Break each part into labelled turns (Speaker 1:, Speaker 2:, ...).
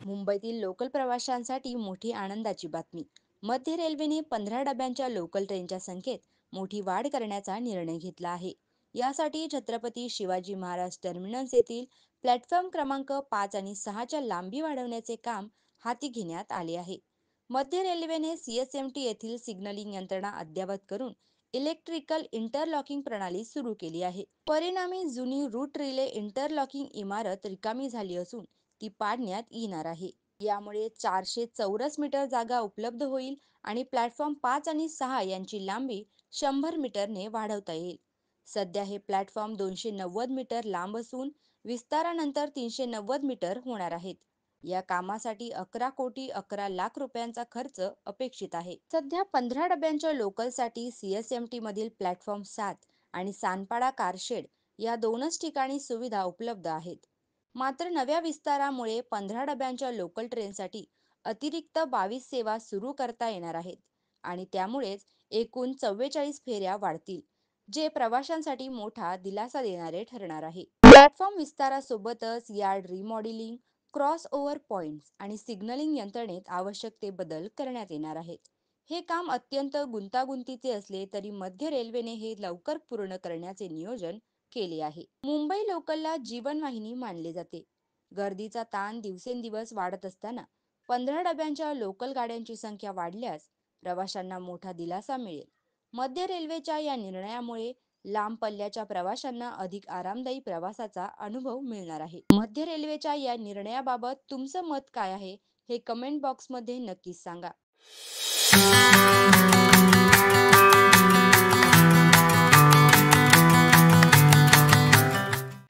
Speaker 1: मुंबईतील लोकल प्रवाशांसाठी मोठी आनंदाची बातमी. मध्य रेल्वेने 15 डब्यांच्या लोकल ट्रेनच्या संख्येत मोठी वाढ करण्याचा निर्णय घेतला आहे. यासाठी छत्रपती शिवाजी महाराज टर्मिनस येथील प्लॅटफॉर्म क्रमांक 5 आणि 6च्या लांबी वाढवण्याचे काम हाती घेण्यात आले आहे. मध्य रेल्वेने CSMT येथील सिग्नलिंग यंत्रणा अद्ययावत करून इलेक्ट्रिकल इंटरलॉकिंग प्रणाली सुरू केली आहे. परिणामी जुनी रूट रिले इंटरलॉकिंग इमारत रिकामी झाली असून ती पाडण्यात येणार आहे. यामुळे 400 चौरस मीटर जागा उपलब्ध होईल आणि प्लॅटफॉर्म 5 आणि 6 यांची लांबी 100 मीटरने वाढवता येईल. सध्या हे प्लॅटफॉर्म 290 मीटर लांब असून विस्तारानंतर 390 मीटर होणार आहेत. या कामासाठी 11,11,00,000 रुपयांचा खर्च अपेक्षित आहे. सध्या 15 डब्यांच्या लोकलसाठी CSMT मधील प्लॅटफॉर्म 7 आणि सानपाडा कारशेड या दोनच ठिकाणी सुविधा उपलब्ध आहेत. मात्र नव्या विस्तारामुळे 15 डब्यांच्या लोकल ट्रेनसाठी अतिरिक्त 22 सेवा सुरू करता येणार आहेत आणि त्यामुळेच एकूण 44 फेऱ्या वाढतील, जे प्रवाशांसाठी मोठा दिलासा देणारे ठरणार आहे. प्लॅटफॉर्म विस्तारासोबतच yard remodelling, cross over points आणि सिग्नलिंग यंत्रणेत आवश्यक ते बदल करण्यात येणार आहेत. हे काम अत्यंत गुंतागुंतीचे असले तरी मध्य रेल्वेने हे लवकर पूर्ण करण्याचे नियोजन केले आहे. मुंबई लोकलला जीवनवाहिनी मानले जाते. गर्दीचा ताण दिवसेंदिवस वाढत असताना 15 डब्यांच्या लोकल गाड्यांची संख्या वाढल्यास प्रवाशांना मोठा दिलासा मिळेल. मध्य रेल्वेच्या या निर्णयामुळे लांब पल्ल्याच्या प्रवाशांना अधिक आरामदायी प्रवासाचा अनुभव मिळणार आहे. मध्य रेल्वेच्या या निर्णयाबाबत तुमचं मत काय आहे हे कमेंट बॉक्समध्ये नक्कीच सांगा.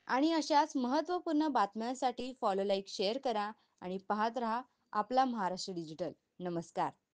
Speaker 1: आणि अशाच महत्त्वपूर्ण बातम्यांसाठी फॉलो, लाईक, शेअर करा आणि पाहत रहा आपला महाराष्ट्र डिजिटल. नमस्कार.